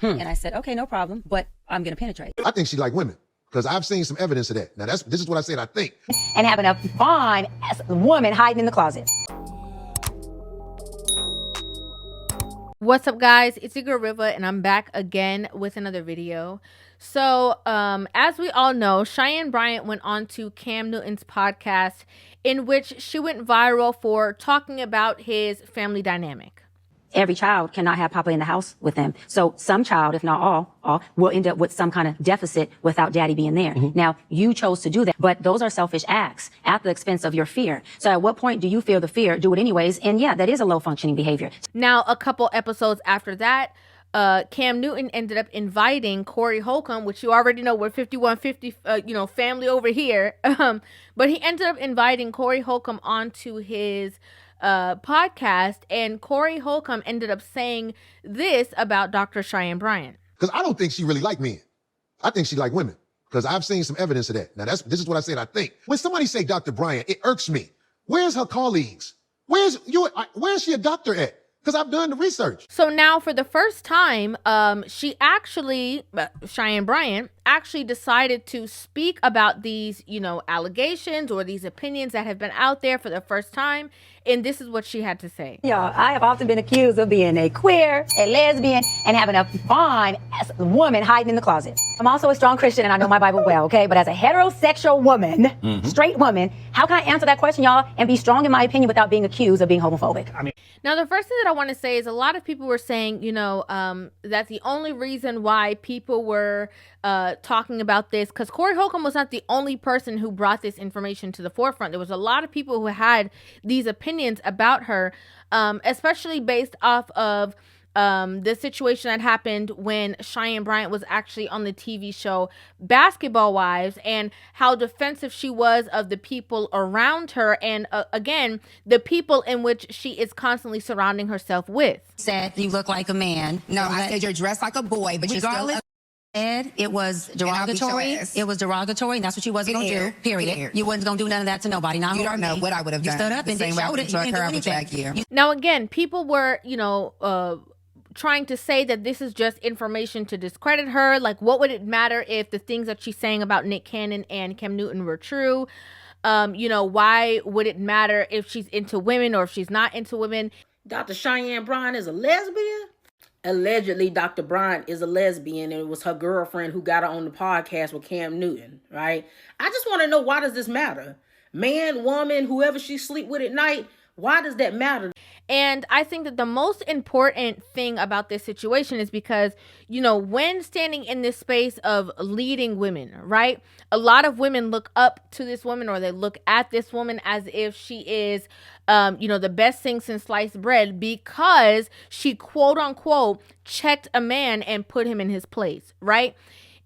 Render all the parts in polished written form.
And I said, okay, no problem, but I'm going to penetrate. I think she like women because I've seen some evidence of that. Now, this is what I said I think. And having a fine woman hiding in the closet. What's up, guys? It's your girl Rivah, and I'm back again with another video. So, as we all know, Cheyenne Bryant went on to Cam Newton's podcast, in which she went viral for talking about his family dynamic. Every child cannot have Papa in the house with them. So some child, if not all will end up with some kind of deficit without daddy being there. Now, you chose to do that, but those are selfish acts at the expense of your fear. So at what point do you feel the fear? Do it anyways. And yeah, that is a low functioning behavior. Now, a couple episodes after that, Cam Newton ended up inviting Corey Holcomb, which you already know we're 5150, family over here. But he ended up inviting Corey Holcomb onto his podcast, and Corey Holcomb ended up saying this about Dr. Cheyenne Bryant. Because I don't think she really like men. I think she like women because I've seen some evidence of that. Now, this is what I said I think. When somebody say Dr. Bryant, it irks me. Where's her colleagues? Where's she a doctor at? Because I've done the research. So now for the first time, Cheyenne Bryant actually decided to speak about these, allegations or these opinions that have been out there for the first time. And this is what she had to say. Y'all, I have often been accused of being a queer, a lesbian, and having a fine woman hiding in the closet. I'm also a strong Christian and I know my Bible well, okay? But as a heterosexual woman, straight woman, how can I answer that question, y'all, and be strong in my opinion without being accused of being homophobic? Now, the first thing that I want to say is a lot of people were saying, that the only reason why people were talking about this, because Corey Holcomb was not the only person who brought this information to the forefront. There was a lot of people who had these opinions about her, especially based off of the situation that happened when Cheyenne Bryant was actually on the TV show Basketball Wives, and how defensive she was of the people around her, and again, the people in which she is constantly surrounding herself with. Said you look like a man. No, I said you're dressed like a boy, but you're still said it was derogatory. It was derogatory, and that's what you wasn't going to do, period. You wasn't going to do none of that to nobody. Not you don't know what I would have done. You stood up and same way I would have showed it. her with back here. Now, again, people were, trying to say that this is just information to discredit her. Like, what would it matter if the things that she's saying about Nick Cannon and Cam Newton were true? Why would it matter if she's into women or if she's not into women? Dr. Cheyenne Bryant is a lesbian? Allegedly, Dr. Bryant is a lesbian, and it was her girlfriend who got her on the podcast with Cam Newton, right? I just want to know, why does this matter? Man, woman, whoever she sleep with at night, why does that matter? And I think that the most important thing about this situation is because, when standing in this space of leading women, right? A lot of women look up to this woman, or they look at this woman as if she is, the best thing since sliced bread, because she, quote unquote, checked a man and put him in his place, right?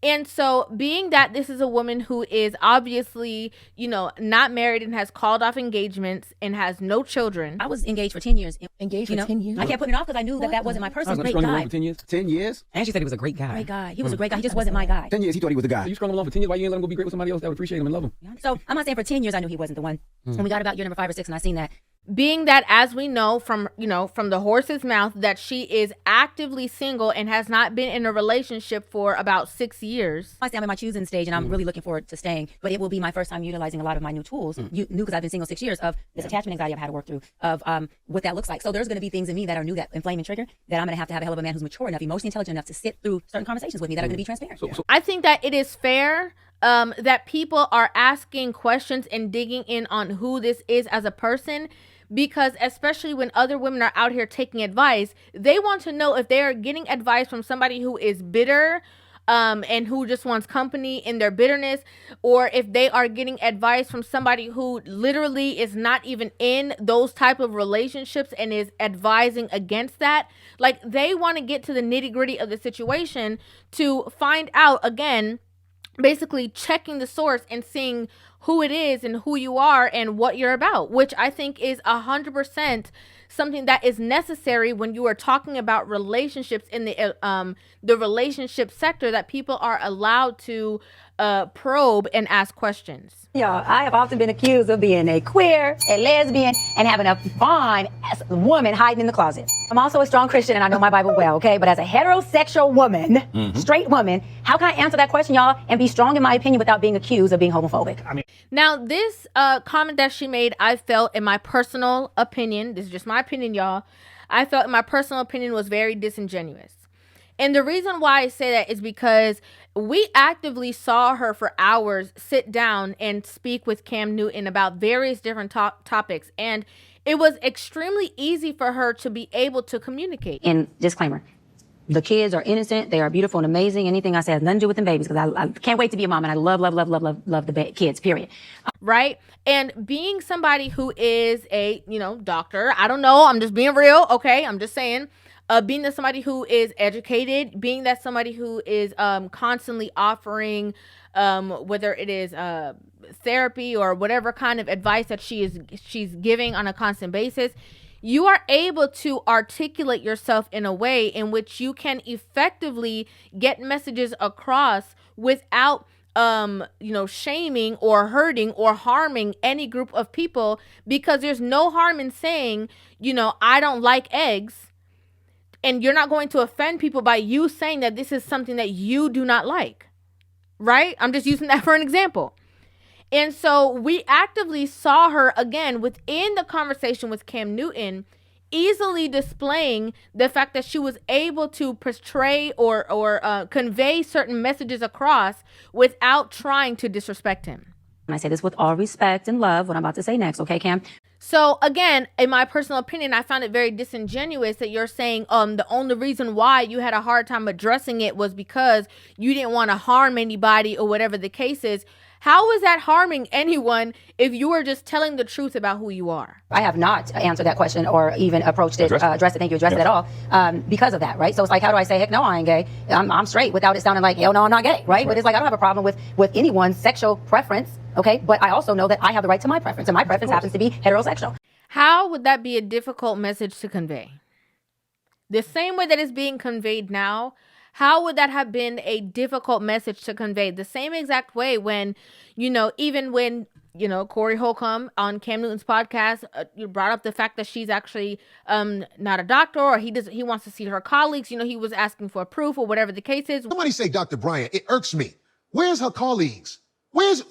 And so, being that this is a woman who is obviously, not married and has called off engagements and has no children. I was engaged for 10 years. Engaged for 10 years? I kept putting it off because I knew that wasn't my person. Great guy. For 10 years? 10 years? And she said he was a great guy. Great guy. He was a great guy. He just wasn't my guy. 10 years, he thought he was the guy. You strung him along for 10 years. Why you ain't let him go be great with somebody else that would appreciate him and love him? So, I'm not saying for 10 years I knew he wasn't the one. When we got about year number 5 or 6 and I seen that. Being that, as we know from the horse's mouth, that she is actively single and has not been in a relationship for about 6 years. I say I'm in my choosing stage and I'm really looking forward to staying, but it will be my first time utilizing a lot of my new tools. You knew, because I've been single 6 years, of this attachment anxiety I've had to work through, of what that looks like. So there's going to be things in me that are new, that inflame and trigger, that I'm going to have a hell of a man who's mature enough, emotionally intelligent enough to sit through certain conversations with me that are going to be transparent. I think that it is fair that people are asking questions and digging in on who this is as a person, because especially when other women are out here taking advice, they want to know if they are getting advice from somebody who is bitter, and who just wants company in their bitterness, or if they are getting advice from somebody who literally is not even in those type of relationships and is advising against that. Like, they want to get to the nitty-gritty of the situation to find out, again, basically checking the source and seeing who it is and who you are and what you're about, which I think is 100% something that is necessary when you are talking about relationships in the relationship sector, that people are allowed to probe and ask questions. Y'all, I have often been accused of being a queer, a lesbian, and having a fine woman hiding in the closet. I'm also a strong Christian and I know my Bible well, okay? But as a heterosexual woman, straight woman, how can I answer that question, y'all, and be strong in my opinion without being accused of being homophobic? Now, this comment that she made, I felt in my personal opinion, this is just my opinion, y'all, I felt in my personal opinion was very disingenuous. And the reason why I say that is because we actively saw her for hours sit down and speak with Cam Newton about various different topics. And it was extremely easy for her to be able to communicate. And disclaimer, the kids are innocent. They are beautiful and amazing. Anything I say has nothing to do with them babies, because I can't wait to be a mom, and I love the kids, period. Right? And being somebody who is a, doctor, I don't know, I'm just being real, okay? I'm just saying. Being that somebody who is educated, being that somebody who is constantly offering, whether it is therapy or whatever kind of advice that she's giving on a constant basis, you are able to articulate yourself in a way in which you can effectively get messages across without shaming or hurting or harming any group of people, because there's no harm in saying, I don't like eggs. And you're not going to offend people by you saying that this is something that you do not like, right? I'm just using that for an example. And so we actively saw her, again, within the conversation with Cam Newton, easily displaying the fact that she was able to portray or convey certain messages across without trying to disrespect him. And I say this with all respect and love, what I'm about to say next, okay, Cam? So again, in my personal opinion, I found it very disingenuous that you're saying the only reason why you had a hard time addressing it was because you didn't want to harm anybody or whatever the case is. How is that harming anyone if you are just telling the truth about who you are? I have not answered that question or even approached it, addressed it at all, because of that, right? So it's like, how do I say, heck no, I ain't gay. I'm straight, without it sounding like, hell no, I'm not gay, right? But it's like, I don't have a problem with anyone's sexual preference, okay? But I also know that I have the right to my preference, and my preference happens to be heterosexual. How would that be a difficult message to convey? The same way that it's being conveyed now, how would that have been a difficult message to convey? The same exact way when, even when, Corey Holcomb on Cam Newton's podcast, you brought up the fact that she's actually not a doctor, or he wants to see her colleagues. He was asking for proof or whatever the case is. Somebody say Dr. Bryant. It irks me. Where's her colleagues? Where's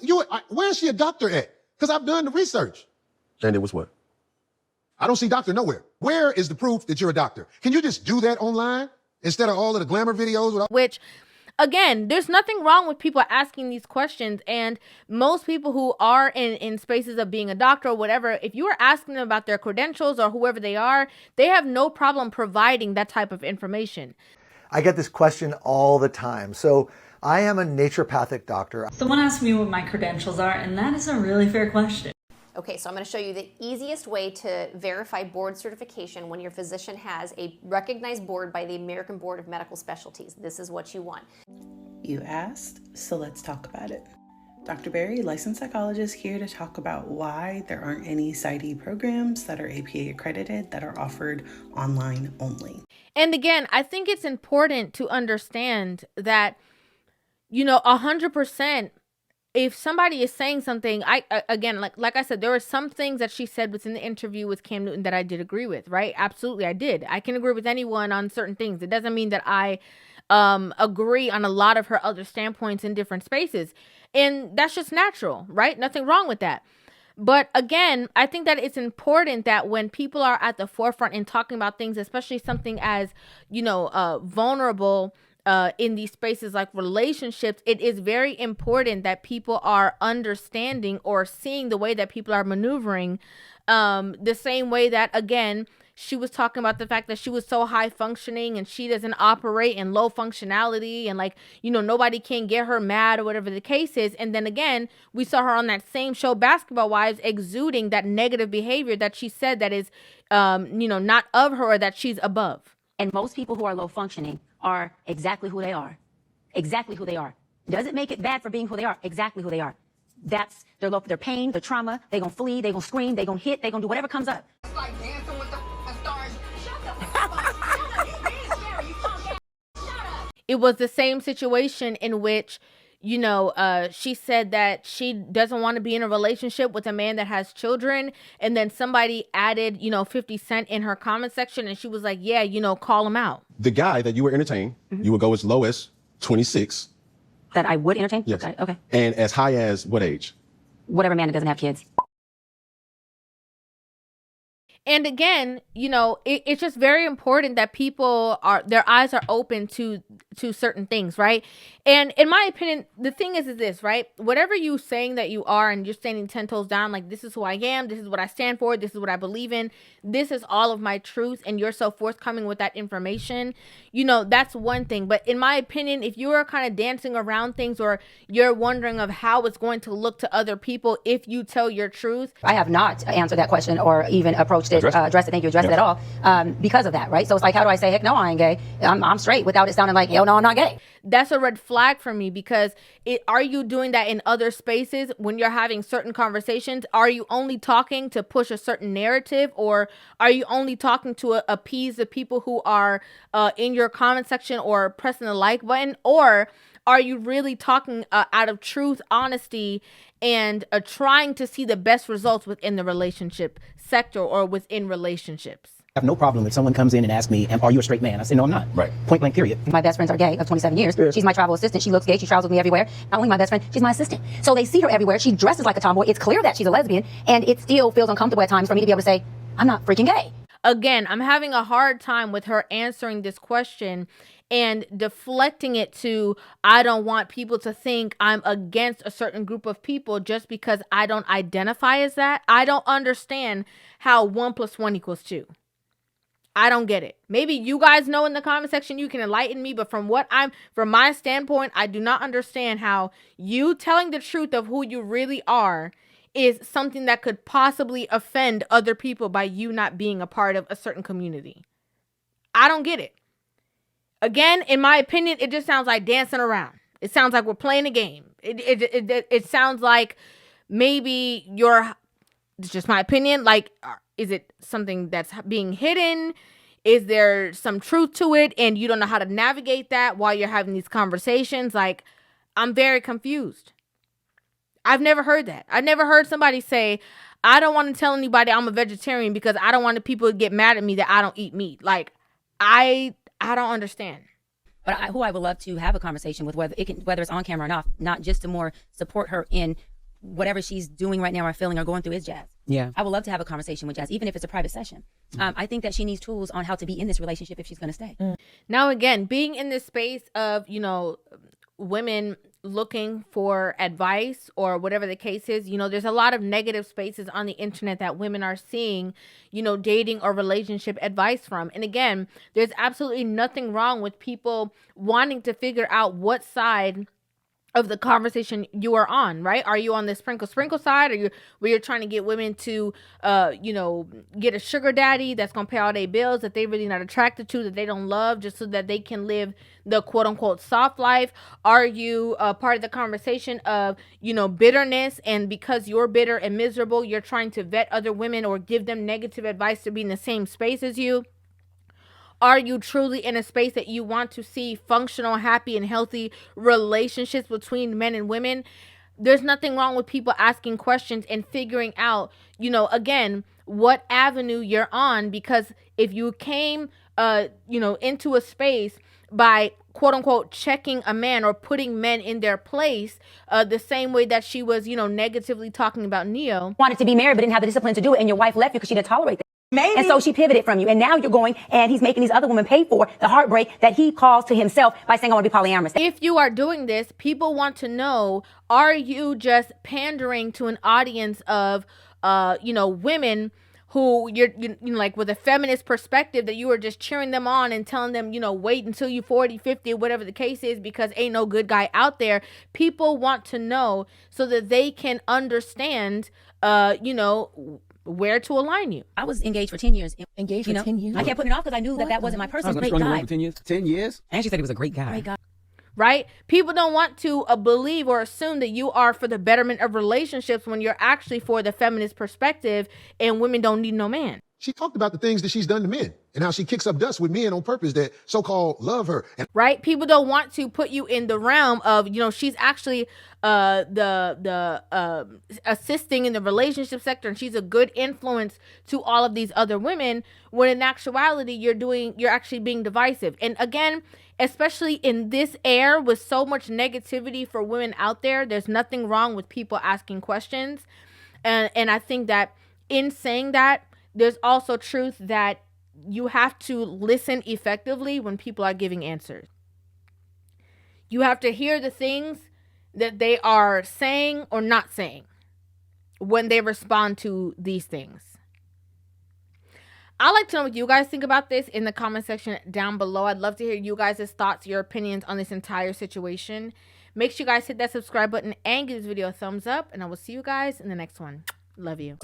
she a doctor at? Because I've done the research. And it was what? I don't see doctor nowhere. Where is the proof that you're a doctor? Can you just do that online instead of all of the glamour videos? Which, again, there's nothing wrong with people asking these questions. And most people who are in spaces of being a doctor or whatever, if you are asking them about their credentials or whoever they are, they have no problem providing that type of information. I get this question all the time. So I am a naturopathic doctor. Someone asked me what my credentials are, and that is a really fair question. Okay, so I'm going to show you the easiest way to verify board certification when your physician has a recognized board by the American Board of Medical Specialties. This is what you want. You asked, so let's talk about it. Dr. Berry, licensed psychologist, here to talk about why there aren't any PsyD programs that are APA accredited that are offered online only. And again, I think it's important to understand that, 100%, if somebody is saying something, like I said, there were some things that she said within the interview with Cam Newton that I did agree with, right? Absolutely, I did. I can agree with anyone on certain things. It doesn't mean that I agree on a lot of her other standpoints in different spaces. And that's just natural, right? Nothing wrong with that. But again, I think that it's important that when people are at the forefront in talking about things, especially something as, vulnerable in these spaces like relationships, it is very important that people are understanding or seeing the way that people are maneuvering, the same way that, again, she was talking about the fact that she was so high functioning and she doesn't operate in low functionality and nobody can get her mad or whatever the case is. And then again, we saw her on that same show, Basketball Wives, exuding that negative behavior that she said that is, not of her or that she's above. And most people who are low functioning are exactly who they are. Exactly who they are. Doesn't make it bad for being who they are. Exactly who they are. that's their pain, their trauma. They're going to flee, they're going to scream, they're going to hit, they're going to do whatever comes up. It's like dancing with the stars. Shut the fuck up. Shut up. You being scary. You can't get. Shut up. It was the same situation in which, you know, she said that she doesn't want to be in a relationship with a man that has children. And then somebody added, you know, 50 Cent in her comment section. And she was like, yeah, you know, call him out. The guy that you were entertaining, you would go as low as 26. That I would entertain? Yes. Okay. And as high as what age? Whatever man that doesn't have kids. And again, you know, it's just very important that their eyes are open to certain things, right? And in my opinion, the thing is this, right? Whatever you saying that you are and you're standing 10 toes down, like, this is who I am, this is what I stand for, this is what I believe in, this is all of my truth, and you're so forthcoming with that information, you know, that's one thing. But in my opinion, if you are kind of dancing around things, or you're wondering of how it's going to look to other people if you tell your truth. I have not answered that question or even approached it, addressed it, thank you, addressed it at all, because of that, right? So it's like, how do I say, heck no, I ain't gay, I'm straight, without it sounding like, hell no, I'm not gay? That's a red flag for me, because are you doing that in other spaces when you're having certain conversations? Are you only talking to push a certain narrative, or are you only talking to appease the people who are in your comment section or pressing the like button? Or are you really talking out of truth, honesty, and trying to see the best results within the relationship sector or within relationships? I have no problem if someone comes in and asks me, are you a straight man? I say, no, I'm not. Right. Point blank, period. My best friends are gay of 27 years. She's my travel assistant. She looks gay. She travels with me everywhere. Not only my best friend, she's my assistant. So they see her everywhere. She dresses like a tomboy. It's clear that she's a lesbian, and it still feels uncomfortable at times for me to be able to say, I'm not freaking gay. Again, I'm having a hard time with her answering this question and deflecting it to, I don't want people to think I'm against a certain group of people just because I don't identify as that. I don't understand how 1 + 1 = 2. I don't get it. Maybe you guys know in the comment section, you can enlighten me, but from my standpoint, I do not understand how you telling the truth of who you really are is something that could possibly offend other people by you not being a part of a certain community. I don't get it. Again, in my opinion, it just sounds like dancing around. It sounds like we're playing a game. It sounds like maybe it's just my opinion. Like, is it something that's being hidden? Is there some truth to it and you don't know how to navigate that while you're having these conversations? Like, I'm very confused. I've never heard that. I've never heard somebody say, I don't want to tell anybody I'm a vegetarian because I don't want the people to get mad at me that I don't eat meat. Like, I don't understand. But who I would love to have a conversation with, whether it's on camera or not just to more support her in whatever she's doing right now or feeling or going through, is Jazz. Yeah. I would love to have a conversation with Jazz, even if it's a private session. I think that she needs tools on how to be in this relationship if she's going to stay. Now, again, being in this space of, you know, women looking for advice or whatever the case is, you know, there's a lot of negative spaces on the internet that women are seeing, you know, dating or relationship advice from. And again, there's absolutely nothing wrong with people wanting to figure out what side of the conversation you are on, right? Are you on the sprinkle side? Or where you're trying to get women to, you know, get a sugar daddy that's going to pay all their bills that they really not attracted to, that they don't love, just so that they can live the quote unquote soft life? Are you part of the conversation of, you know, bitterness, and because you're bitter and miserable, you're trying to vet other women or give them negative advice to be in the same space as you? Are you truly in a space that you want to see functional, happy, and healthy relationships between men and women? There's nothing wrong with people asking questions and figuring out, you know, again, what avenue you're on. Because if you came, you know, into a space by quote unquote checking a man or putting men in their place, the same way that she was, you know, negatively talking about Neo. Wanted to be married but didn't have the discipline to do it, and your wife left you because she didn't tolerate that. Maybe. And so she pivoted from you, and now you're going and he's making these other women pay for the heartbreak that he caused to himself by saying, I want to be polyamorous. If you are doing this, people want to know, are you just pandering to an audience of, you know, women who you know, like with a feminist perspective, that you are just cheering them on and telling them, you know, wait until you're 40, 50, whatever the case is, because ain't no good guy out there. People want to know so that they can understand, you know, where to align you. I was engaged for 10 years. Engaged for 10 years? I kept putting it off because I knew that wasn't my person. I was Great strong guy. for 10 years. 10 years? And she said he was a great guy. Great guy. right? People don't want to believe or assume that you are for the betterment of relationships when you're actually for the feminist perspective and women don't need no man. She talked about the things that she's done to men and how she kicks up dust with men on purpose that so-called love her. And right? People don't want to put you in the realm of, she's actually assisting in the relationship sector and she's a good influence to all of these other women, when in actuality you're actually being divisive. And again, especially in this era with so much negativity for women out there, there's nothing wrong with people asking questions. And I think that in saying that, there's also truth that you have to listen effectively when people are giving answers. You have to hear the things that they are saying or not saying when they respond to these things. I'd like to know what you guys think about this in the comment section down below. I'd love to hear you guys' thoughts, your opinions on this entire situation. Make sure you guys hit that subscribe button and give this video a thumbs up, and I will see you guys in the next one. Love you.